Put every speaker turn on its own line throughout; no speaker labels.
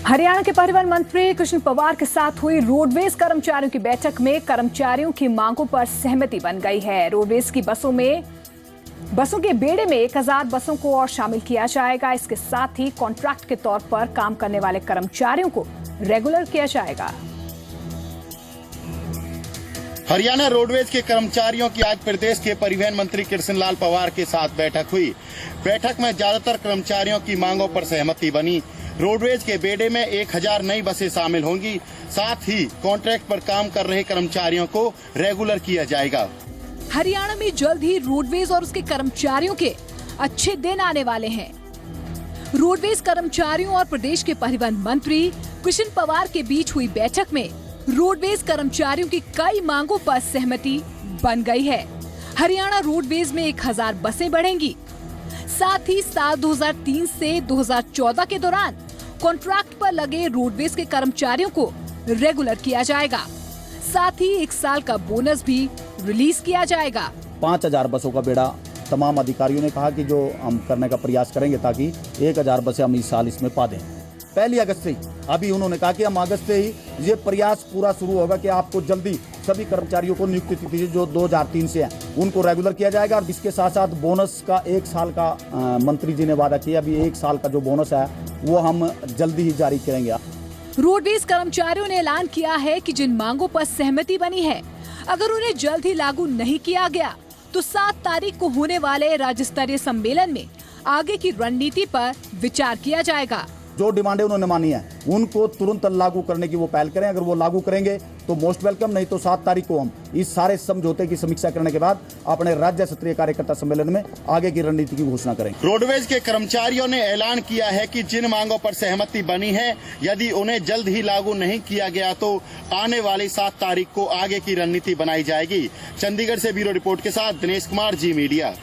हरियाणा के परिवहन मंत्री कृष्ण पवार के साथ हुई रोडवेज कर्मचारियों की बैठक में कर्मचारियों की मांगों पर सहमति बन गई है। रोडवेज की बसों के बेड़े में 1000 बसों को और शामिल किया जाएगा। इसके साथ ही कॉन्ट्रैक्ट के तौर पर काम करने वाले कर्मचारियों को रेगुलर किया जाएगा।
हरियाणा रोडवेज के कर्मचारियों की आज प्रदेश के परिवहन मंत्री कृष्णलाल पवार के साथ बैठक हुई। बैठक में ज्यादातर कर्मचारियों की मांगों पर सहमति बनी। रोडवेज के बेड़े में 1000 नई बसें शामिल होंगी। साथ ही कॉन्ट्रैक्ट पर काम कर रहे कर्मचारियों को रेगुलर किया जाएगा।
हरियाणा में जल्द ही रोडवेज और उसके कर्मचारियों के अच्छे दिन आने वाले हैं। रोडवेज कर्मचारियों और प्रदेश के परिवहन मंत्री कृष्ण पवार के बीच हुई बैठक में रोडवेज कर्मचारियों की कई मांगों पर सहमति बन गई है। हरियाणा रोडवेज में 1000 बसें बढ़ेंगी। साथ ही साल 2003 से 2014 के दौरान कॉन्ट्रैक्ट पर लगे रोडवेज के कर्मचारियों को रेगुलर किया जाएगा। साथ ही 1 साल का बोनस भी रिलीज किया जाएगा।
5000 बसों का बेड़ा तमाम अधिकारियों ने कहा कि जो हम करने का प्रयास करेंगे ताकि 1000 बसें हम इस साल इसमें पा दें। 1 अगस्त से ही अभी उन्होंने कहा कि हम अगस्त से ही ये प्रयास पूरा शुरू होगा कि आपको जल्दी सभी कर्मचारियों को नियुक्ति तिथि जो 2003 से है उनको रेगुलर किया जाएगा। और इसके साथ साथ बोनस का 1 साल का मंत्री जी ने वादा किया। अभी 1 साल का जो बोनस है वो हम जल्दी ही जारी करेंगे।
रोडवेज कर्मचारियों ने ऐलान किया है कि जिन मांगों पर सहमति बनी है, अगर उन्हें जल्द ही लागू नहीं किया गया तो 7 तारीख को होने वाले राज्य स्तरीय सम्मेलन में आगे की रणनीति पर विचार किया जाएगा।
जो डिमांडें उन्होंने मानी है उनको तुरंत लागू करने की वो पहल करें। अगर वो लागू करेंगे तो मोस्ट वेलकम, नहीं तो 7 तारीख को हम इस सारे समझौते की समीक्षा करने के बाद अपने राज्य स्तरीय कार्यकर्ता सम्मेलन में आगे की रणनीति की घोषणा करेंगे।
रोडवेज के कर्मचारियों ने ऐलान किया है कि जिन मांगों पर सहमति बनी है, यदि उन्हें जल्द ही लागू नहीं किया गया तो आने वाली 7 तारीख को आगे की रणनीति बनाई जाएगी। चंडीगढ़ से ब्यूरो रिपोर्ट के साथ दिनेश कुमार, जी मीडिया।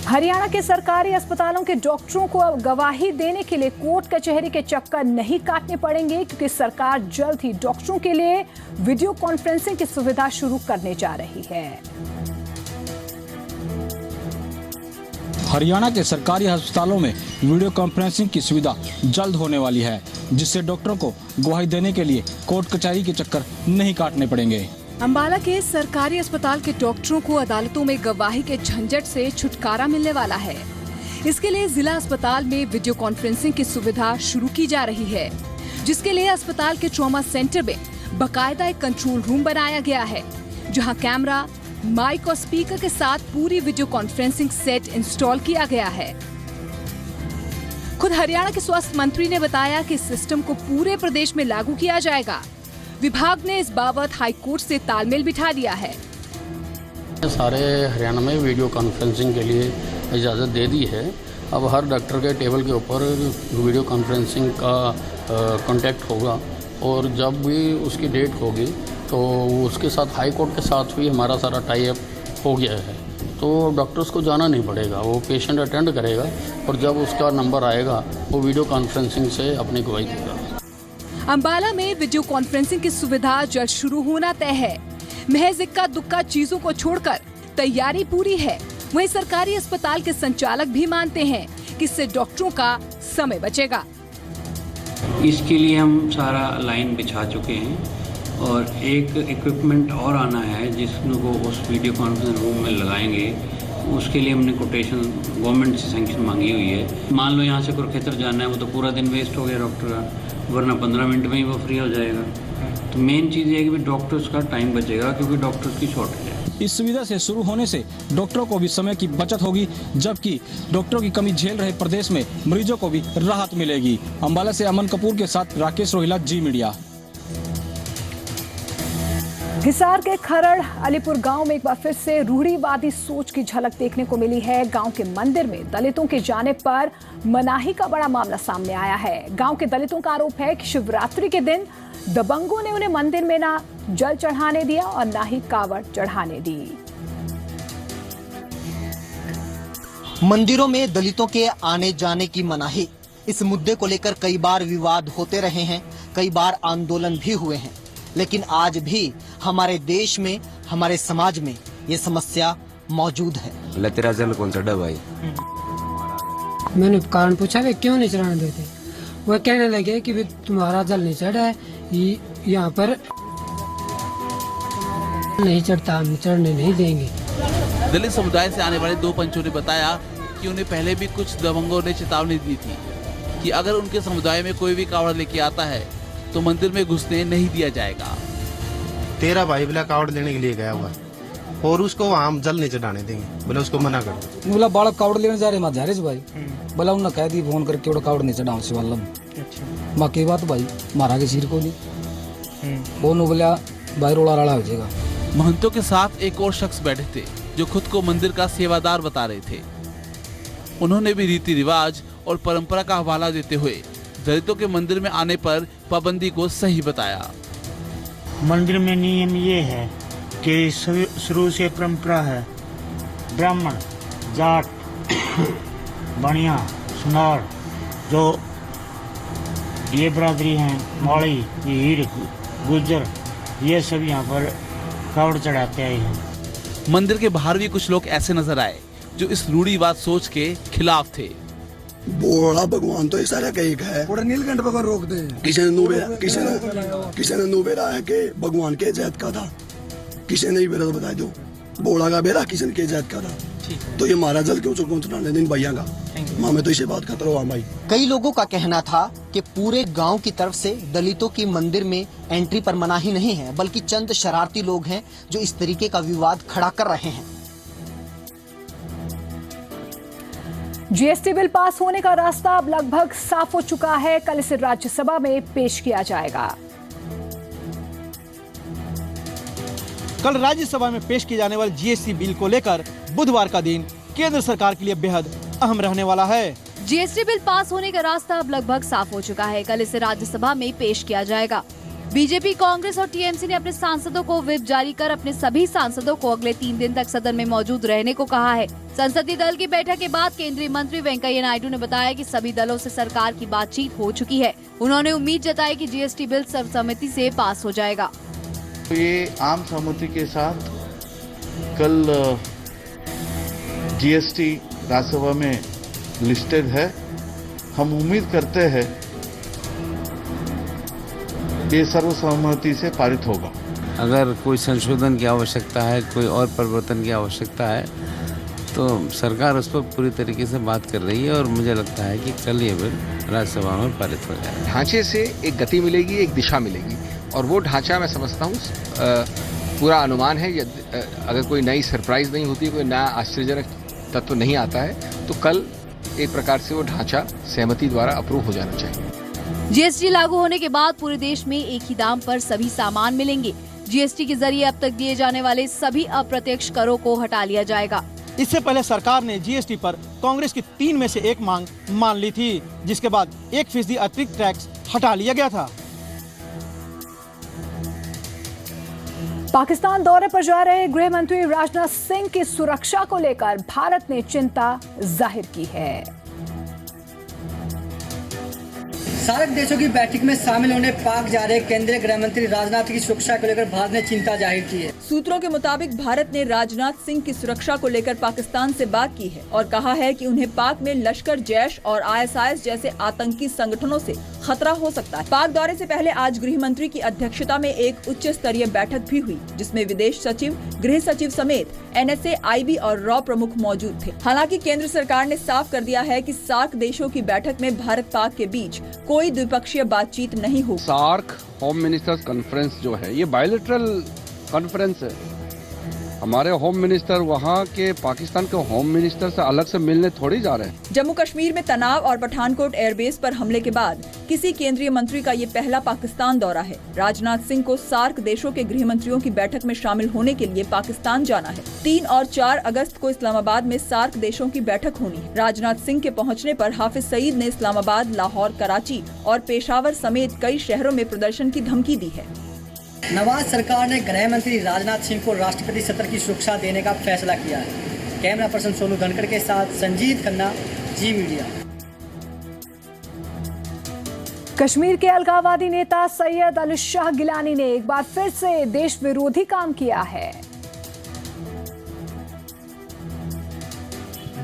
हरियाणा के सरकारी अस्पतालों के डॉक्टरों को अब गवाही देने के लिए कोर्ट कचहरी के चक्कर नहीं काटने पड़ेंगे, क्योंकि सरकार जल्द ही डॉक्टरों के लिए वीडियो कॉन्फ्रेंसिंग की सुविधा शुरू करने जा रही है।
हरियाणा के सरकारी अस्पतालों में वीडियो कॉन्फ्रेंसिंग की सुविधा जल्द होने वाली है, जिससे डॉक्टरों को गवाही देने के लिए कोर्ट कचहरी के चक्कर नहीं काटने पड़ेंगे।
अंबाला के सरकारी अस्पताल के डॉक्टरों को अदालतों में गवाही के झंझट से छुटकारा मिलने वाला है। इसके लिए जिला अस्पताल में वीडियो कॉन्फ्रेंसिंग की सुविधा शुरू की जा रही है, जिसके लिए अस्पताल के ट्रॉमा सेंटर में बाकायदा एक कंट्रोल रूम बनाया गया है, जहां कैमरा, माइक और स्पीकर के साथ पूरी वीडियो कॉन्फ्रेंसिंग सेट इंस्टॉल किया गया है। खुद हरियाणा के स्वास्थ्य मंत्री ने बताया कि इस सिस्टम को पूरे प्रदेश में लागू किया जाएगा। विभाग ने इस बाबत हाई कोर्ट से तालमेल बिठा दिया है।
सारे हरियाणा में वीडियो कॉन्फ्रेंसिंग के लिए इजाज़त दे दी है। अब हर डॉक्टर के टेबल के ऊपर वीडियो कॉन्फ्रेंसिंग का कांटेक्ट होगा और जब भी उसकी डेट होगी तो उसके साथ हाई कोर्ट के साथ भी हमारा सारा टाई अप हो गया है, तो डॉक्टर्स को जाना नहीं पड़ेगा, वो पेशेंट अटेंड करेगा और जब उसका नंबर आएगा वो वीडियो कॉन्फ्रेंसिंग से अपनी गवाही देगा।
अंबाला में वीडियो कॉन्फ्रेंसिंग की सुविधा जल्द शुरू होना तय है। महज इक्का दुक्का चीजों को छोड़कर तैयारी पूरी है। वहीं सरकारी अस्पताल के संचालक भी मानते हैं कि इससे डॉक्टरों का समय बचेगा।
इसके लिए हम सारा लाइन बिछा चुके हैं और एक इक्विपमेंट और आना है जिसको उस वीडियो कॉन्फ्रेंस रूम में लगाएंगे। उसके लिए हमने कोटेशन गवर्नमेंट से सैंक्शन मांगी हुई है। मान लो यहाँ से कुरुक्षेत्र जाना है, वो तो पूरा दिन वेस्ट हो गया डॉक्टर का, वरना 15 मिनट में ही वो फ्री हो जाएगा। तो मेन चीज़ ये है कि डॉक्टर्स का टाइम बचेगा, क्योंकि डॉक्टर्स की शॉर्टेज है।
इस सुविधा से शुरू होने से डॉक्टरों को भी समय की बचत होगी, जबकि डॉक्टरों की कमी झेल रहे प्रदेश में मरीजों को भी राहत मिलेगी। अंबाला से अमन कपूर के साथ राकेश रोहिला, जी मीडिया।
हिसार के खरड़ अलीपुर गांव में एक बार फिर से रूढ़िवादी सोच की झलक देखने को मिली है। गांव के मंदिर में दलितों के जाने पर मनाही का बड़ा मामला सामने आया है। गांव के दलितों का आरोप है कि शिवरात्रि के दिन दबंगों ने उन्हें मंदिर में ना जल चढ़ाने दिया और ना ही कावड़ चढ़ाने दी।
मंदिरों में दलितों के आने जाने की मनाही, इस मुद्दे को लेकर कई बार विवाद होते रहे हैं, कई बार आंदोलन भी हुए हैं, लेकिन आज भी हमारे देश में, हमारे समाज में ये समस्या मौजूद है।
तेरा जल कौन सा भाई, मैंने कारण पूछा वे क्यों नहीं चढ़ाने देते। वह कहने लगे कि तुम्हारा जल नहीं चढ़ा है, यहाँ पर नहीं चढ़ता, हम चढ़ने नहीं देंगे।
दलित समुदाय से आने वाले 2 पंचों ने बताया कि उन्हें पहले भी कुछ दबंगों ने चेतावनी दी थी कि अगर उनके समुदाय में कोई भी कावड़ लेके आता है तो मंदिर में घुसने नहीं दिया जाएगा।
13 भाई बोला कावड़ लेने के लिए गया हुआ और उसको वहाँ हम जल नहीं चढ़ाने देंगे, बोला उसको मना कर।
बोला बालक कावड़ लेने जा रहे जा रहे भाई, बोला उन्हें कह दी फोन करके कावड़ नहीं चढ़ाओ से वाला। बाकी बात भाई मारा के सिर को नहीं वो नो बोला भाई रोड़ा राड़ा हो जाएगा।
महंतों के साथ एक और शख्स बैठे थे जो खुद को मंदिर का सेवादार बता रहे थे। उन्होंने भी रीति रिवाज और परंपरा का हवाला देते हुए दलितों के मंदिर में आने पर पाबंदी को सही बताया।
मंदिर में नियम ये है कि शुरू से परंपरा है, ब्राह्मण, जाट, बनिया, सुनार, जो ये बरादरी हैं, माली, हीर, गुज्जर, ये सब यहाँ पर कावड़ चढ़ाते आए हैं।
मंदिर के बाहर भी कुछ लोग ऐसे नजर आए जो इस रूढ़िवाद सोच के खिलाफ थे।
बोला भगवान तो सारा का एक है, नीलकंठ भगवान रोक दे। किसी ने नुबेरा है कि भगवान के जैत का था, किसी ने बेरा तो बता दो बोला का बेरा किसी के जैत का था। तो ये महाराज जल क्यों चुनाने दिन भैया का मैं तो इसे बात करता रहा भाई।
कई लोगों का कहना था कि पूरे गांव की तरफ से दलितों की मंदिर में एंट्री पर मनाही नहीं है, बल्कि चंद शरारती लोग हैं जो इस तरीके का विवाद खड़ा कर रहे हैं।
जीएसटी बिल पास होने का रास्ता अब लगभग साफ हो चुका है। कल इसे राज्यसभा में पेश किया जाएगा।
कल राज्यसभा में पेश किए जाने वाले जीएसटी बिल को लेकर बुधवार का दिन केंद्र सरकार के लिए बेहद अहम रहने वाला है।
जीएसटी बिल पास होने का रास्ता अब लगभग साफ हो चुका है। कल इसे राज्यसभा में पेश किया जाएगा। बीजेपी, कांग्रेस और टीएमसी ने अपने सांसदों को व्हिप जारी कर अपने सभी सांसदों को अगले 3 दिन तक सदन में मौजूद रहने को कहा है। संसदीय दल की बैठक के बाद केंद्रीय मंत्री वेंकैया नायडू ने बताया कि सभी दलों से सरकार की बातचीत हो चुकी है। उन्होंने उम्मीद जताई कि जीएसटी बिल सर्वसम्मति से पास हो जाएगा।
ये आम सहमति के साथ कल जीएसटी राज्यसभा में लिस्टेड है। हम उम्मीद करते हैं ये सर्वसम्मति से पारित होगा।
अगर कोई संशोधन की आवश्यकता है, कोई और परिवर्तन की आवश्यकता है तो सरकार उस पर पूरी तरीके से बात कर रही है और मुझे लगता है कि कल ये बिल राज्यसभा में पारित हो जाएगा।
ढांचे से एक गति मिलेगी, एक दिशा मिलेगी और वो ढांचा मैं समझता हूँ पूरा अनुमान है। अगर कोई नई सरप्राइज नहीं होती, कोई नया आश्चर्यजनक तत्व नहीं आता है तो कल एक प्रकार से वो ढांचा सहमति द्वारा अप्रूव हो जाना चाहिए।
जीएसटी लागू होने के बाद पूरे देश में एक ही दाम पर सभी सामान मिलेंगे। जीएसटी के जरिए अब तक दिए जाने वाले सभी अप्रत्यक्ष करों को हटा लिया जाएगा।
इससे पहले सरकार ने जीएसटी पर कांग्रेस की 3 में से 1 मांग मान ली थी, जिसके बाद 1% अतिरिक्त टैक्स हटा लिया गया था।
पाकिस्तान दौरे पर जा रहे गृह मंत्री राजनाथ सिंह की सुरक्षा को लेकर भारत ने चिंता जाहिर की है।
सार्क देशों की बैठक में शामिल होने पाक जा रहे केंद्रीय गृह मंत्री राजनाथ की सुरक्षा को लेकर भारत ने चिंता जाहिर की है।
सूत्रों के मुताबिक भारत ने राजनाथ सिंह की सुरक्षा को लेकर पाकिस्तान से बात की है और कहा है कि उन्हें पाक में लश्कर, जैश और ISIS जैसे आतंकी संगठनों से खतरा हो सकता है। पाक दौरे से पहले आज गृह मंत्री की अध्यक्षता में एक उच्च स्तरीय बैठक भी हुई, जिसमें विदेश सचिव, गृह सचिव समेत NSA, IB और रॉ प्रमुख मौजूद थे। हालांकि केंद्र सरकार ने साफ कर दिया है कि सार्क देशों की बैठक में भारत पाक के बीच कोई द्विपक्षीय बातचीत नहीं होगी।
सार्क होम मिनिस्टर्स कॉन्फ्रेंस जो है ये बायलैटरल कॉन्फ्रेंस है। हमारे होम मिनिस्टर वहाँ के पाकिस्तान के होम मिनिस्टर से अलग से मिलने थोड़ी जा रहे हैं।
जम्मू कश्मीर में तनाव और पठानकोट एयरबेस पर हमले के बाद किसी केंद्रीय मंत्री का ये पहला पाकिस्तान दौरा है। राजनाथ सिंह को सार्क देशों के गृह मंत्रियों की बैठक में शामिल होने के लिए पाकिस्तान जाना है। 3 और 4 अगस्त को इस्लामाबाद में सार्क देशों की बैठक होनी है। राजनाथ सिंह के पहुँचने पर हाफिज सईद ने इस्लामाबाद, लाहौर, कराची और पेशावर समेत कई शहरों में प्रदर्शन की धमकी दी है।
नवाज सरकार ने गृह मंत्री राजनाथ सिंह को राष्ट्रपति सत्र की सुरक्षा देने का फैसला किया है। कैमरा पर्सन सोनू धनखड़ के साथ संजीत खन्ना, जी मीडिया।
कश्मीर के अलगाववादी नेता सैयद अली शाह गिलानी ने एक बार फिर से देश विरोधी काम किया है।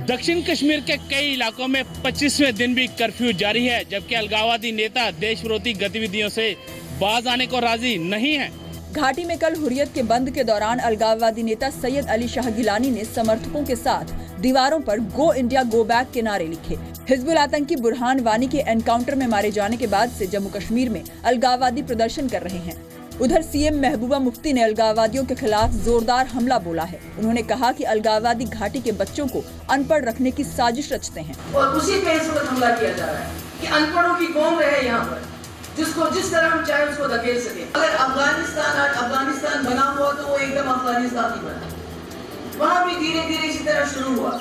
दक्षिण कश्मीर के कई इलाकों में 25वें दिन भी कर्फ्यू जारी है, जबकि अलगाववादी नेता देश विरोधी गतिविधियों से बाज आने को राजी नहीं है।
घाटी में कल हुर्रियत के बंद के दौरान अलगाववादी नेता सैयद अली शाह गिलानी ने समर्थकों के साथ दीवारों पर गो इंडिया गो बैक के नारे लिखे। हिजबुल आतंकी बुरहान वानी के एनकाउंटर में मारे जाने के बाद से जम्मू कश्मीर में अलगाववादी प्रदर्शन कर रहे हैं। उधर सीएम महबूबा मुफ्ती ने अलगाववादियों के खिलाफ जोरदार हमला बोला है। उन्होंने कहा कि अलगाववादी घाटी के बच्चों को अनपढ़ रखने की साजिश रचते हैं
और उसी पे इस वक्त हमला किया जा रहा है कि अनपढ़ों की कौम रहे यहाँ पर, जिसको जिस तरह हम चाहे उसको धकेल सके। अगर अफगानिस्तान बना हुआ तो वो एकदम अफगानिस्तान ही बना, वहाँ भी धीरे धीरे इसी तरह शुरू हुआ,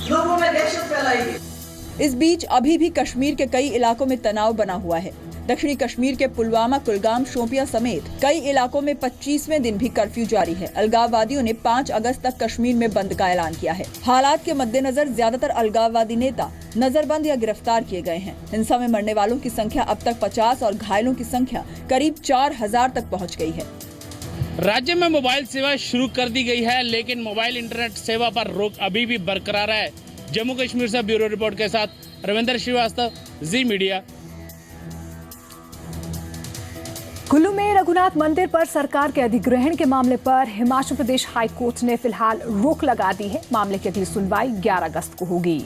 लोगों में दहशत फैलाई गई।
इस बीच अभी भी कश्मीर के कई इलाकों में तनाव बना हुआ है। दक्षिणी कश्मीर के पुलवामा, कुलगाम, शोपियां समेत कई इलाकों में 25वें दिन भी कर्फ्यू जारी है। अलगाववादियों ने 5 अगस्त तक कश्मीर में बंद का ऐलान किया है। हालात के मद्देनजर ज्यादातर अलगाववादी नेता नजरबंद या गिरफ्तार किए गए हैं। हिंसा में मरने वालों की संख्या अब तक 50 और घायलों की संख्या करीब 4000 तक पहुँच गयी है।
राज्य में मोबाइल सेवा शुरू कर दी गई है, लेकिन मोबाइल इंटरनेट सेवा पर रोक अभी भी बरकरार है। जम्मू कश्मीर से ब्यूरो रिपोर्ट के साथ रविंद्र श्रीवास्तव, जी मीडिया।
कुल्लू में रघुनाथ मंदिर पर सरकार के अधिग्रहण के मामले पर हिमाचल प्रदेश हाई कोर्ट ने फिलहाल रोक लगा दी है। मामले की अगली सुनवाई 11 अगस्त को होगी।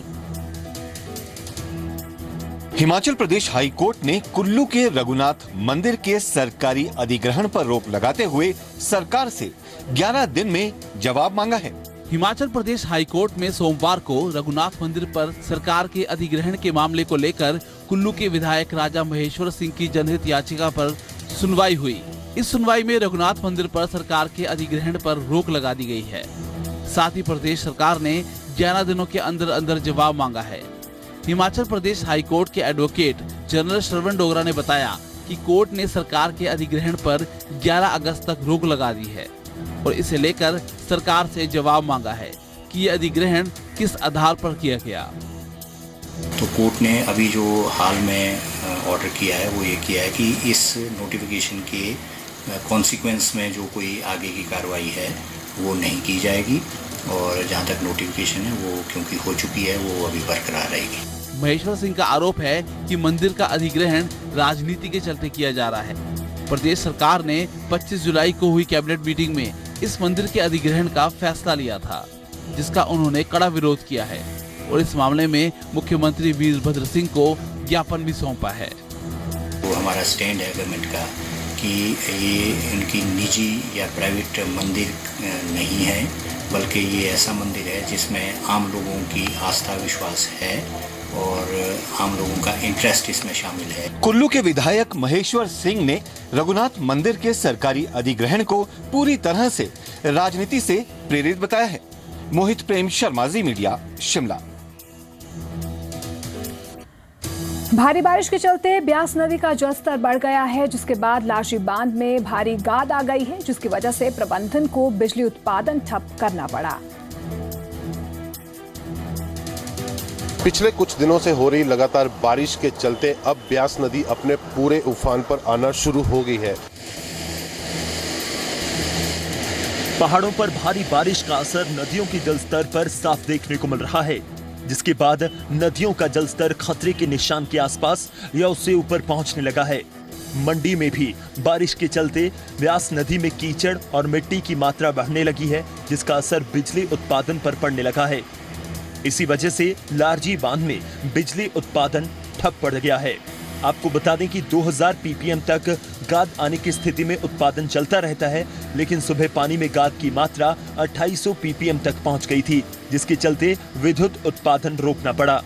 हिमाचल प्रदेश हाई कोर्ट ने कुल्लू के रघुनाथ मंदिर के सरकारी अधिग्रहण पर रोक लगाते हुए सरकार से 11 दिन में जवाब मांगा है।
हिमाचल प्रदेश हाई कोर्ट में सोमवार को रघुनाथ मंदिर पर सरकार के अधिग्रहण के मामले को लेकर कुल्लू के विधायक राजा महेश्वर सिंह की जनहित याचिका पर सुनवाई हुई। इस सुनवाई में रघुनाथ मंदिर पर सरकार के अधिग्रहण पर रोक लगा दी गई है। साथ ही प्रदेश सरकार ने 11 दिनों के अंदर अंदर जवाब मांगा है। हिमाचल प्रदेश हाई कोर्ट के एडवोकेट जनरल श्रवण डोगरा ने बताया कि कोर्ट ने सरकार के अधिग्रहण पर 11 अगस्त तक रोक लगा दी है और इसे लेकर सरकार से जवाब मांगा है कि ये अधिग्रहण किस आधार पर किया गया।
तो कोर्ट ने अभी जो हाल में ऑर्डर किया है वो ये किया है कि इस नोटिफिकेशन के कॉन्सिक्वेंस में जो कोई आगे की कार्रवाई है वो नहीं की जाएगी और जहाँ तक नोटिफिकेशन है वो क्योंकि हो चुकी है वो अभी बरकरार रहेगी।
महेश्वर सिंह का आरोप है कि मंदिर का अधिग्रहण राजनीति के चलते किया जा रहा है। प्रदेश सरकार ने 25 जुलाई को हुई कैबिनेट मीटिंग में इस मंदिर के अधिग्रहण का फैसला लिया था, जिसका उन्होंने कड़ा विरोध किया है और इस मामले में मुख्यमंत्री वीरभद्र सिंह को ज्ञापन भी सौंपा है।
वो हमारा स्टैंड है गवर्नमेंट का कि ये इनकी निजी या प्राइवेट मंदिर नहीं है, बल्कि ये ऐसा मंदिर है जिसमें आम लोगों की आस्था विश्वास है और आम लोगों का इंटरेस्ट इसमें शामिल है।
कुल्लू के विधायक महेश्वर सिंह ने रघुनाथ मंदिर के सरकारी अधिग्रहण को पूरी तरह से राजनीति से प्रेरित बताया है। मोहित प्रेम शर्मा, जी मीडिया, शिमला।
भारी बारिश के चलते ब्यास नदी का जलस्तर बढ़ गया है, जिसके बाद लाशी बांध में भारी गाद आ गई है, जिसकी वजह से प्रबंधन को बिजली उत्पादन ठप करना पड़ा।
पिछले कुछ दिनों से हो रही लगातार बारिश के चलते अब ब्यास नदी अपने पूरे उफान पर आना शुरू हो गई है।
पहाड़ों पर भारी बारिश का असर नदियों की जलस्तर पर साफ देखने को मिल रहा है, जिसके बाद नदियों का जलस्तर खतरे के निशान के आसपास या उससे ऊपर पहुंचने लगा है। मंडी में भी बारिश के चलते ब्यास नदी में कीचड़ और मिट्टी की मात्रा बढ़ने लगी है, जिसका असर बिजली उत्पादन पर पड़ने लगा है। इसी वजह से लारजी बांध में बिजली उत्पादन ठप पड़ गया है। आपको बता दें कि 2000 पीपीएम तक गाद आने की स्थिति में उत्पादन चलता रहता है, लेकिन सुबह पानी में गाद की मात्रा 2800 पीपीएम तक पहुंच गई थी, जिसके चलते विद्युत उत्पादन रोकना पड़ा।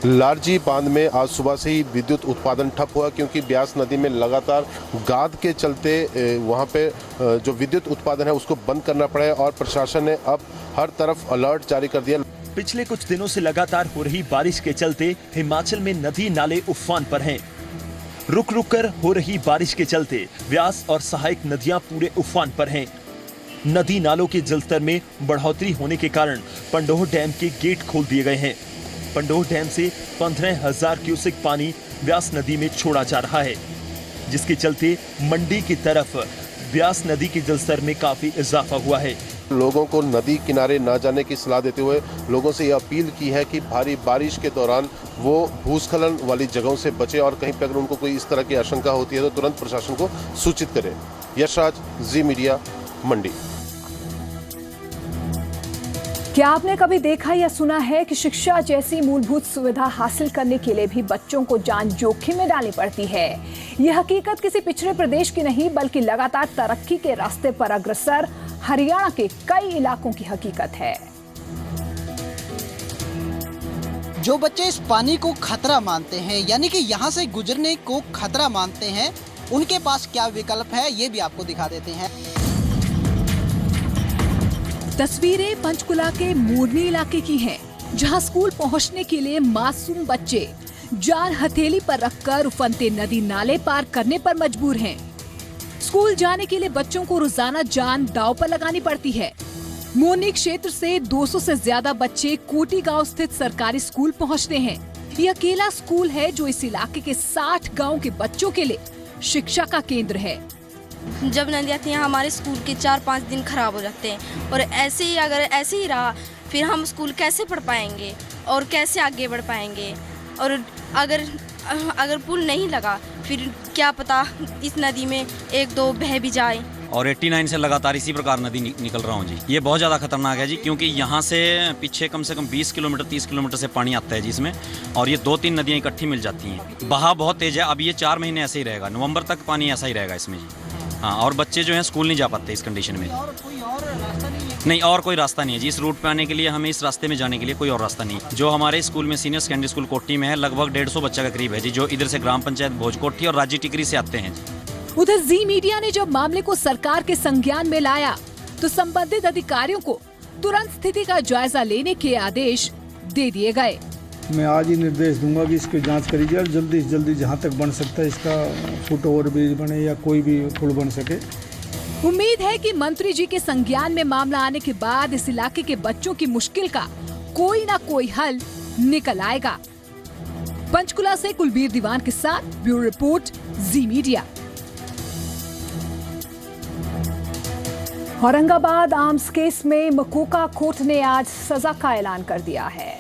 लारजी बांध में आज सुबह से ही विद्युत उत्पादन ठप हुआ, क्योंकि ब्यास नदी में लगातार गाद के चलते वहां पे जो विद्युत उत्पादन है उसको बंद करना पड़ा है और प्रशासन ने अब हर तरफ अलर्ट जारी कर दिया।
पिछले कुछ दिनों से लगातार हो रही बारिश के चलते हिमाचल में नदी नाले उफान पर हैं। रुक रुक कर हो रही बारिश के चलते व्यास और सहायक नदियां पूरे उफान पर हैं। नदी नालों के जलस्तर में बढ़ोतरी होने के कारण पंडोह डैम के गेट खोल दिए गए हैं। पंडोह डैम से 15,000 क्यूसेक पानी व्यास नदी में छोड़ा जा रहा है, जिसके चलते मंडी की तरफ व्यास नदी के जलस्तर में काफी इजाफा हुआ है।
लोगों को नदी किनारे न जाने की सलाह देते हुए लोगों से यह अपील की है कि भारी बारिश के दौरान वो भूस्खलन वाली जगहों से बचे और कहीं पर अगर उनको कोई इस तरह की आशंका होती है तो तुरंत प्रशासन को सूचित करें। यशराज, जी मीडिया, मंडी।
क्या आपने कभी देखा या सुना है कि शिक्षा जैसी मूलभूत सुविधा हासिल करने के लिए भी बच्चों को जान जोखिम में डालनी पड़ती है? यह हकीकत किसी पिछड़े प्रदेश की नहीं बल्कि लगातार तरक्की के रास्ते पर अग्रसर हरियाणा के कई इलाकों की हकीकत है।
जो बच्चे इस पानी को खतरा मानते हैं, यानी कि यहाँ से गुजरने को खतरा मानते हैं, उनके पास क्या विकल्प है ये भी आपको दिखा देते हैं।
तस्वीरें पंचकुला के मोरनी इलाके की हैं, जहां स्कूल पहुंचने के लिए मासूम बच्चे जान हथेली पर रखकर उफनते नदी नाले पार करने पर मजबूर हैं। स्कूल जाने के लिए बच्चों को रोजाना जान दांव पर लगानी पड़ती है। मोरनी क्षेत्र से 200 से ज्यादा बच्चे कोटी गांव स्थित सरकारी स्कूल पहुंचते हैं। यह अकेला स्कूल है जो इस इलाके के 60 गाँव के बच्चों के लिए शिक्षा का केंद्र है।
जब नदी आती है हमारे स्कूल के 4-5 दिन खराब हो जाते हैं और ऐसे ही अगर ऐसे ही रहा फिर हम स्कूल कैसे पढ़ पाएंगे और कैसे आगे बढ़ पाएंगे। और अगर पुल नहीं लगा फिर क्या पता इस नदी में 1-2 बह भी जाए।
और 89 से लगातार इसी प्रकार नदी निकल रहा हूँ जी। ये बहुत ज़्यादा खतरनाक है जी, क्योंकि यहाँ से पीछे कम से कम 20 किलोमीटर 30 किलोमीटर से पानी आता है जी इसमें, और ये 2-3 नदियाँ इकट्ठी मिल जाती हैं। बहाव बहुत तेज़ है। अब ये 4 महीने ऐसे ही रहेगा, नवंबर तक पानी ऐसा ही रहेगा इसमें जी। हाँ, और बच्चे जो हैं स्कूल नहीं जा पाते इस कंडीशन में। नहीं, और कोई रास्ता नहीं है जी इस रूट पे आने के लिए। हमें इस रास्ते में जाने के लिए कोई और रास्ता नहीं। जो हमारे स्कूल में सीनियर सेकेंडरी स्कूल कोट्टी में है, लगभग 150 बच्चा का करीब है जी, जो इधर से ग्राम पंचायत भोजकोठी और राज्य टिकरी से आते हैं जी।
उधर जी मीडिया ने जब मामले को सरकार के संज्ञान में लाया तो संबंधित अधिकारियों को तुरंत स्थिति का जायजा लेने के आदेश दे दिए गए।
मैं आज ही निर्देश दूंगा कि इसकी जांच करी जाए और जल्दी से जल्दी जहां तक बन सकता है इसका फुट ओवर ब्रिज बने या कोई भी पुल बन सके।
उम्मीद है कि मंत्री जी के संज्ञान में मामला आने के बाद इस इलाके के बच्चों की मुश्किल का कोई ना कोई हल निकल आएगा। पंचकुला से कुलबीर दीवान के साथ ब्यूरो रिपोर्ट, जी मीडिया। औरंगाबाद आर्म्स केस में मकोका कोर्ट ने आज सजा का ऐलान कर दिया है।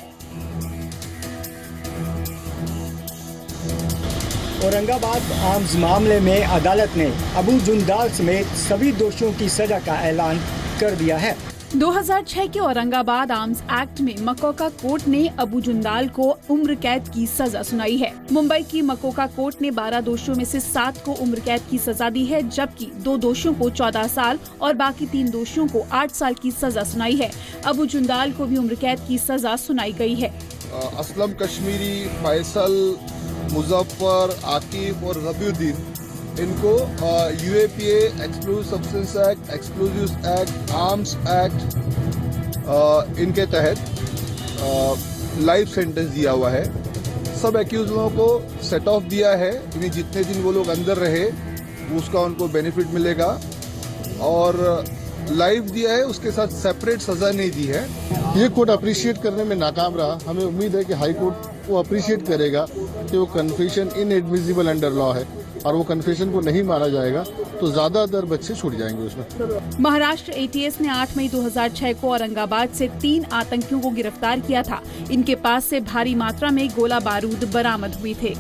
औरंगाबाद आर्म्स मामले में अदालत ने अबू जुंदाल समेत सभी दोषियों की सजा का ऐलान कर दिया है।
2006 के औरंगाबाद आर्म्स एक्ट में मकोका कोर्ट ने अबू जुंदाल को उम्र कैद की सजा सुनाई है। मुंबई की मकोका कोर्ट ने 12 दोषियों में से 7 को उम्र कैद की सजा दी है, जबकि 2 दोषियों को 14 साल और बाकी 3 दोषियों को 8 साल की सजा सुनाई है। अबू जुंदाल को भी उम्र कैद की सजा सुनाई गई है।
असलम कश्मीरी, फैसल, मुजफ्फर, आकिब और रबीउद्दीन, इनको UAPA, explosive substance act, explosive act, arms act, इनके तहत लाइफ सेंटेंस दिया हुआ है। सब एक्यूजों को सेट ऑफ दिया है, यानी जितने दिन वो लोग अंदर रहे उसका उनको बेनिफिट मिलेगा, और लाइफ दिया है, उसके साथ सेपरेट सजा नहीं दी है। ये कोर्ट अप्रिशिएट करने में नाकाम रहा। हमें उम्मीद है कि हाई कोर्ट वो अप्रिशिएट करेगा कि वो कन्फेशन इनएडमिसिबल अंडर लॉ है, और वो कन्फेशन को नहीं माना जाएगा तो ज्यादातर बच्चे छूट जाएंगे उसमें।
महाराष्ट्र ATS ने 8 मई 2006 को औरंगाबाद से 3 आतंकियों को गिरफ्तार किया था। इनके पास से भारी मात्रा में गोला बारूद बरामद हुए थे।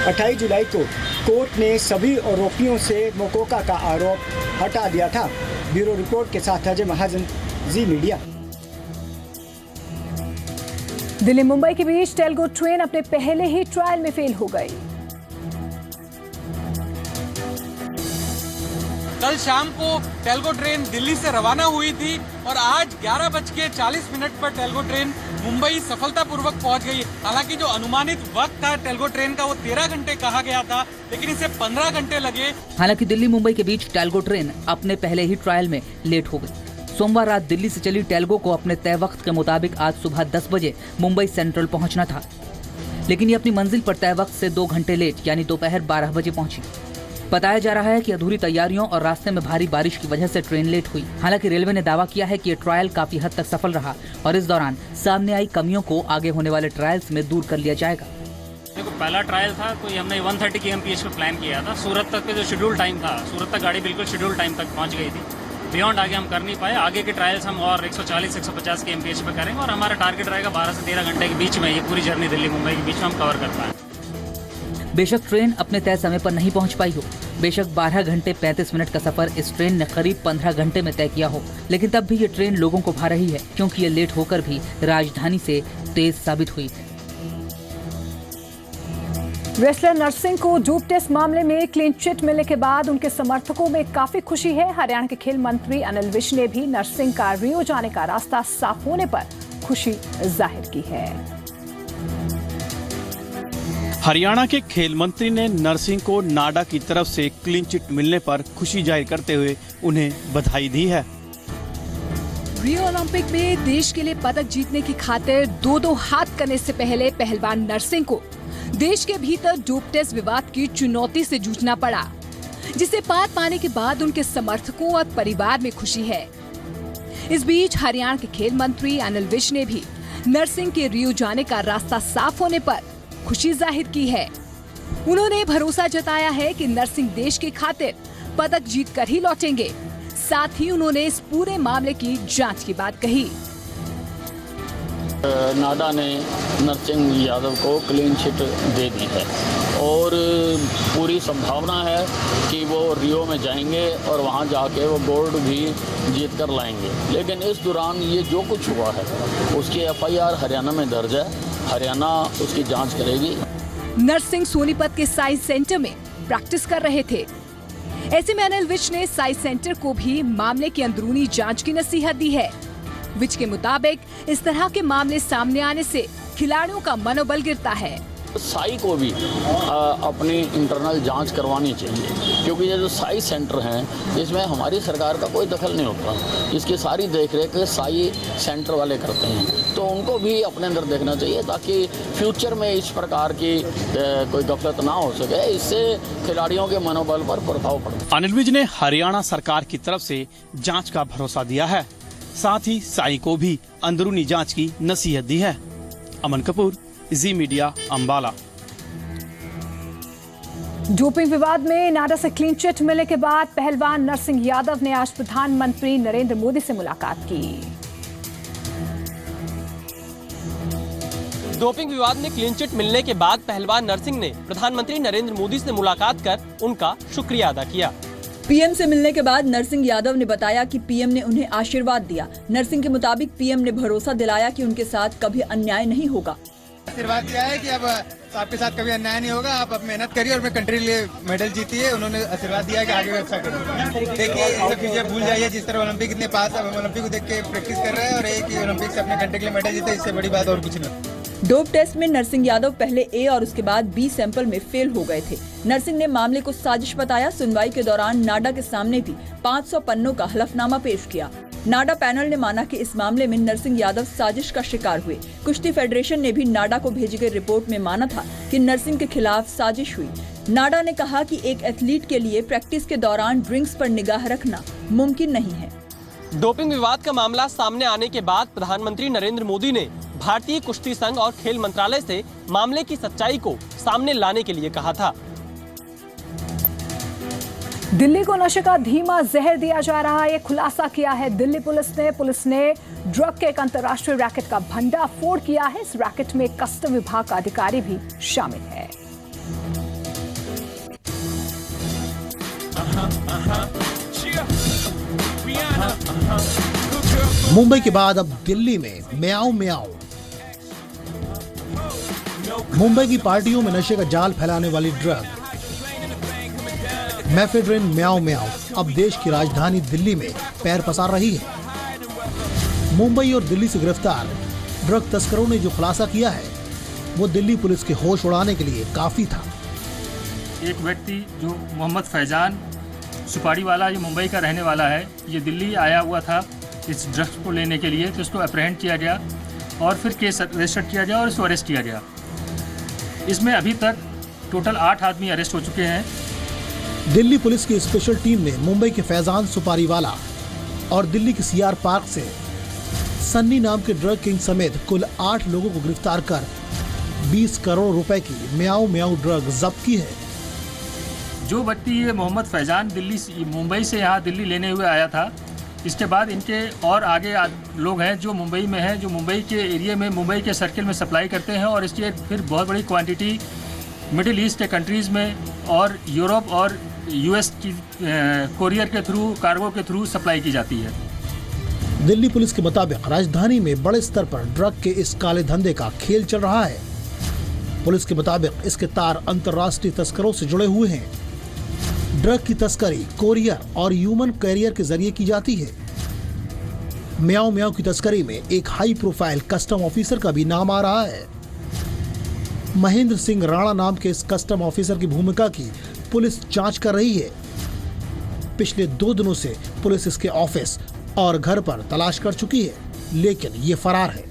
28 जुलाई को कोर्ट ने सभी आरोपियों से मकोका का आरोप हटा दिया था। ब्यूरो रिपोर्ट के साथ अजय महाजन, जी मीडिया।
दिल्ली मुंबई के बीच टेलगो ट्रेन अपने पहले ही ट्रायल में फेल हो गई।
कल शाम को टेलगो ट्रेन दिल्ली से रवाना हुई थी और आज 11:40 पर टेलगो ट्रेन मुंबई सफलतापूर्वक पहुंच गई। हालांकि जो अनुमानित वक्त था टेलगो ट्रेन का वो 13 घंटे कहा गया था, लेकिन इसे 15 घंटे लगे।
हालांकि दिल्ली मुंबई के बीच टेलगो ट्रेन अपने पहले ही ट्रायल में लेट हो गई। सोमवार रात दिल्ली से चली टेलगो को अपने तय वक्त के मुताबिक आज सुबह 10 बजे मुंबई सेंट्रल पहुंचना था, लेकिन ये अपनी मंजिल पर तय वक्त से 2 घंटे लेट यानी दोपहर 12 बजे पहुंची। बताया जा रहा है कि अधूरी तैयारियों और रास्ते में भारी बारिश की वजह से ट्रेन लेट हुई। हालांकि रेलवे ने दावा किया है कि ये ट्रायल काफी हद तक सफल रहा और इस दौरान सामने आई कमियों को आगे होने वाले ट्रायल्स में दूर कर लिया जाएगा।
देखो, पहला ट्रायल था कोई हमने 130 kmph पे प्लान किया था। सूरत तक पे जो शेड्यूल टाइम था, सूरत तक गाड़ी बिल्कुल शेड्यूल टाइम तक पहुंच गई थी। बियॉन्ड आगे हम कर नहीं पाए। आगे के ट्रायल्स हम और 140-150 के MPH पे करेंगे और हमारा टारगेट रहेगा 12 से 13 घंटे के बीच में ये पूरी जर्नी दिल्ली मुंबई के बीच में हम कवर कर पाएँ।
बेशक ट्रेन अपने तय समय पर नहीं पहुंच पाई हो, बेशक 12 घंटे 35 मिनट का सफर इस ट्रेन ने करीब 15 घंटे में तय किया हो, लेकिन तब भी ये ट्रेन लोगों को भा रही है, क्योंकि ये लेट होकर भी राजधानी से तेज साबित हुई।
रेसलर नरसिंह को डोप टेस्ट मामले में क्लीन चिट मिलने के बाद उनके समर्थकों में काफी खुशी है। हरियाणा के खेल मंत्री अनिल विज ने भी नरसिंह का रियो जाने का रास्ता साफ होने पर खुशी जाहिर की है।
हरियाणा के खेल मंत्री ने नरसिंह को नाडा की तरफ से क्लीन चिट मिलने पर खुशी जाहिर करते हुए उन्हें बधाई दी है।
रियो ओलंपिक में देश के लिए पदक जीतने की खातिर दो हाथ करने से पहले पहलवान नरसिंह को देश के भीतर डोप टेस्ट विवाद की चुनौती से जूझना पड़ा, जिसे पार पाने के बाद उनके समर्थकों और परिवार में खुशी है। इस बीच हरियाणा के खेल मंत्री अनिल विज ने भी नरसिंह के रियो जाने का रास्ता साफ होने पर खुशी जाहिर की है। उन्होंने भरोसा जताया है कि नरसिंह देश की खातिर पदक जीत कर ही लौटेंगे। साथ ही उन्होंने इस पूरे मामले की जांच की बात कही।
नाडा ने नरसिंह यादव को क्लीन चिट दे दी है और पूरी संभावना है कि वो रियो में जाएंगे और वहां जाके वो गोल्ड भी जीत कर लाएंगे। लेकिन इस दौरान ये जो कुछ हुआ है उसकी FIR हरियाणा में दर्ज है, हरियाणा उसकी जांच करेगी।
नरसिंह सोनीपत के साई सेंटर में प्रैक्टिस कर रहे थे। ऐसे में अनिल विज ने साई सेंटर को भी मामले की अंदरूनी जांच की नसीहत दी है। विज के मुताबिक इस तरह के मामले सामने आने से खिलाड़ियों का मनोबल गिरता है।
साई को भी अपनी इंटरनल जांच करवानी चाहिए, क्योंकि ये जो साई सेंटर हैं इसमें हमारी सरकार का कोई दखल नहीं होता। इसकी सारी देखरेख साई सेंटर वाले करते हैं, तो उनको भी अपने अंदर देखना चाहिए ताकि फ्यूचर में इस प्रकार की कोई गफलत ना हो सके, इससे खिलाड़ियों के मनोबल पर प्रभाव पड़े।
अनिल विज ने हरियाणा सरकार की तरफ से जांच का भरोसा दिया है, साथ ही साई को भी अंदरूनी जांच की नसीहत दी है। अमन कपूर, जी मीडिया, अंबाला।
डोपिंग विवाद में नाडा से क्लीन चिट मिलने के बाद पहलवान नरसिंह यादव ने आज प्रधानमंत्री नरेंद्र मोदी से मुलाकात की।
डोपिंग विवाद में क्लीन चिट मिलने के बाद पहलवान नरसिंह ने प्रधानमंत्री नरेंद्र मोदी से मुलाकात कर उनका शुक्रिया अदा किया।
पीएम से मिलने के बाद नरसिंह यादव ने बताया कि पीएम ने उन्हें आशीर्वाद दिया। नरसिंह के मुताबिक पीएम ने भरोसा दिलाया कि उनके साथ कभी अन्याय नहीं होगा।
आशीर्वाद दिया है कि अब आपके साथ कभी अन्याय नहीं होगा, आप अब मेहनत करिए और अपने कंट्री के लिए मेडल जीतिए। उन्होंने आशीर्वाद दिया है कि आगे भी अच्छा करेंगे। देखिए ये सब चीजें भूल जाइए, जिस तरह ओलंपिक इतने पास है, ओलंपिक को देख के प्रैक्टिस कर रहे हैं और एक ओलंपिक से अपने कंट्री के लिए मेडल जीते, इससे बड़ी बात और कुछ नहीं।
डोप टेस्ट में नरसिंह यादव पहले A और उसके बाद B सैंपल में फेल हो गए थे। नरसिंह ने मामले को साजिश बताया। सुनवाई के दौरान नाडा के सामने भी 500 पन्नों का हलफनामा पेश किया। नाडा पैनल ने माना कि इस मामले में नरसिंह यादव साजिश का शिकार हुए। कुश्ती फेडरेशन ने भी नाडा को भेजी गई रिपोर्ट में माना था कि नरसिंह के खिलाफ साजिश हुई। नाडा ने कहा कि एक एथलीट के लिए प्रैक्टिस के दौरान ड्रिंक्स पर निगाह रखना मुमकिन नहीं है।
डोपिंग विवाद का मामला सामने आने के बाद प्रधानमंत्री नरेंद्र मोदी ने भारतीय कुश्ती संघ और खेल मंत्रालय से मामले की सच्चाई को सामने लाने के लिए कहा था।
दिल्ली को नशे का धीमा जहर दिया जा रहा है, ये खुलासा किया है दिल्ली पुलिस ने ड्रग के एक अंतर्राष्ट्रीय रैकेट का भंडाफोड़ किया है। इस रैकेट में कस्टम विभाग का अधिकारी भी शामिल है।
मुंबई के बाद अब दिल्ली में म्याऊ म्याऊ। मुंबई की पार्टियों में नशे का जाल फैलाने वाली ड्रग मेफेड्रिन म्याऊ म्याऊ अब देश की राजधानी दिल्ली में पैर पसार रही है। मुंबई और दिल्ली से गिरफ्तार ड्रग तस्करों ने जो खुलासा किया है वो दिल्ली पुलिस के होश उड़ाने के लिए काफी था।
एक व्यक्ति जो मोहम्मद फैजान सुपारी वाला, ये मुंबई का रहने वाला है, ये दिल्ली आया हुआ था इस ड्रग्स को लेने के लिए, तो इसको अप्रहेंड किया गया और फिर केस रजिस्टर किया गया और इसको अरेस्ट किया गया। इसमें अभी तक टोटल 8 आदमी अरेस्ट हो चुके हैं।
दिल्ली पुलिस की स्पेशल टीम ने मुंबई के फैजान सुपारीवाला और दिल्ली के सीआर पार्क से सन्नी नाम के ड्रग किंग समेत कुल 8 लोगों को गिरफ्तार कर 20 करोड़ रुपए की म्याऊ म्याऊ ड्रग जब्त की है।
जो व्यक्ति ये मोहम्मद फैजान मुंबई से यहाँ दिल्ली लेने हुए आया था, इसके बाद इनके और आगे लोग हैं जो मुंबई में हैं, जो मुंबई के एरिया में, मुंबई के सर्किल में सप्लाई करते हैं और इसकी फिर बहुत बड़ी क्वांटिटी मिडिल ईस्ट के कंट्रीज़ में और यूरोप और यूएस की कोरियर के थ्रू, कार्गो के थ्रू सप्लाई की जाती है।
दिल्ली पुलिस के मुताबिक राजधानी में बड़े स्तर पर ड्रग के इस काले धंधे का खेल चल रहा है। पुलिस के मुताबिक इसके तार अंतर्राष्ट्रीय तस्करों से जुड़े हुए हैं। ड्रग की तस्करी कोरियर और ह्यूमन कैरियर के जरिए की जाती है। म्याओ म्याओ की तस्करी में एक हाई प्रोफाइल कस्टम ऑफिसर का भी नाम आ रहा है। महेंद्र सिंह राणा नाम के इस कस्टम ऑफिसर की भूमिका की पुलिस जांच कर रही है। पिछले 2 दिनों से पुलिस इसके ऑफिस और घर पर तलाश कर चुकी है, लेकिन ये फरार है।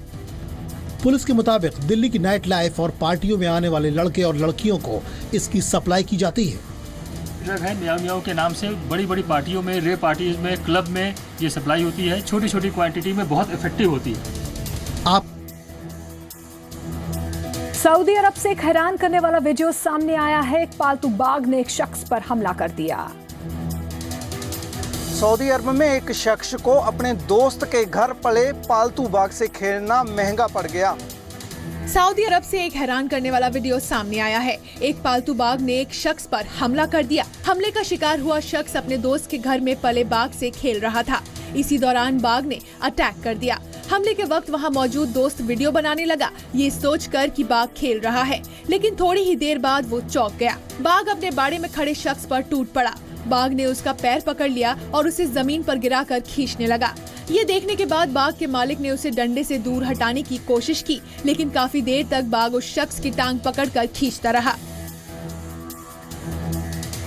पुलिस के मुताबिक दिल्ली की नाइट लाइफ और पार्टियों में आने वाले लड़के और लड़कियों को इसकी सप्लाई की जाती है।
ड्रग है म्याओ म्याओ के नाम से बड़ी बड़ी पार्टियों में, रेप पार्टीज में, क्लब में ये सप्लाई होती है। छोटी छोटी क्वांटिटी में बहुत इफेक्टिव होती है।
आप
सऊदी अरब से एक हैरान करने वाला वीडियो सामने आया है। एक पालतू बाघ ने एक शख्स पर हमला कर दिया।
सऊदी अरब में एक शख्स को अपने दोस्त के घर पले पालतू बाघ से खेलना महंगा पड़ गया।
सऊदी अरब से एक हैरान करने वाला वीडियो सामने आया है। एक पालतू बाघ ने एक शख्स पर हमला कर दिया। हमले का शिकार हुआ शख्स अपने दोस्त के घर में पले बाघ से खेल रहा था। इसी दौरान बाघ ने अटैक कर दिया। हमले के वक्त वहां मौजूद दोस्त वीडियो बनाने लगा, ये सोचकर कि बाघ खेल रहा है, लेकिन थोड़ी ही देर बाद वो चौंक गया। बाघ अपने बाड़े में खड़े शख्स पर टूट पड़ा। बाघ ने उसका पैर पकड़ लिया और उसे जमीन पर गिराकर खींचने लगा। ये देखने के बाद बाघ के मालिक ने उसे डंडे से दूर हटाने की कोशिश की, लेकिन काफी देर तक बाघ उस शख्स की टांग पकड़कर खींचता रहा।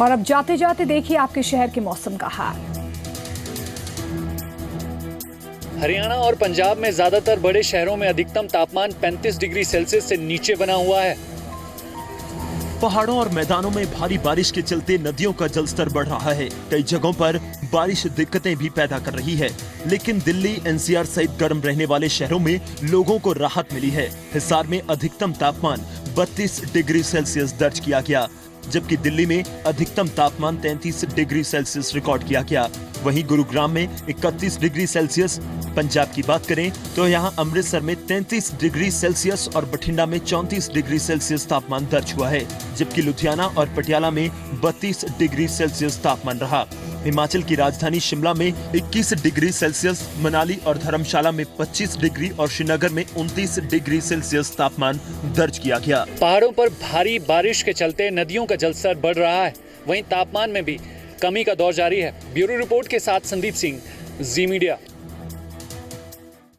और अब जाते जाते देखिए आपके शहर के मौसम का हाल।
हरियाणा और पंजाब में ज्यादातर बड़े शहरों में अधिकतम तापमान 35 डिग्री सेल्सियस से नीचे बना हुआ है।
पहाड़ों और मैदानों में भारी बारिश के चलते नदियों का जलस्तर बढ़ रहा है। कई जगहों पर बारिश दिक्कतें भी पैदा कर रही है, लेकिन दिल्ली, एनसीआर सहित गर्म रहने वाले शहरों में लोगों को राहत मिली है। हिसार में अधिकतम तापमान 32 डिग्री सेल्सियस दर्ज किया गया, जबकि दिल्ली में अधिकतम तापमान 33 डिग्री सेल्सियस रिकॉर्ड किया गया। वहीं गुरुग्राम में 31 डिग्री सेल्सियस। पंजाब की बात करें तो यहां अमृतसर में 33 डिग्री सेल्सियस और बठिंडा में 34 डिग्री सेल्सियस तापमान दर्ज हुआ है, जबकि लुधियाना और पटियाला में 32 डिग्री सेल्सियस तापमान रहा। हिमाचल की राजधानी शिमला में 21 डिग्री सेल्सियस, मनाली और धर्मशाला में 25 डिग्री और श्रीनगर में 29 डिग्री सेल्सियस तापमान दर्ज किया गया।
पहाड़ों पर भारी बारिश के चलते नदियों का जलस्तर बढ़ रहा है, वहीं तापमान में भी कमी का दौर जारी है। ब्यूरो रिपोर्ट के साथ संदीप सिंह, जी मीडिया।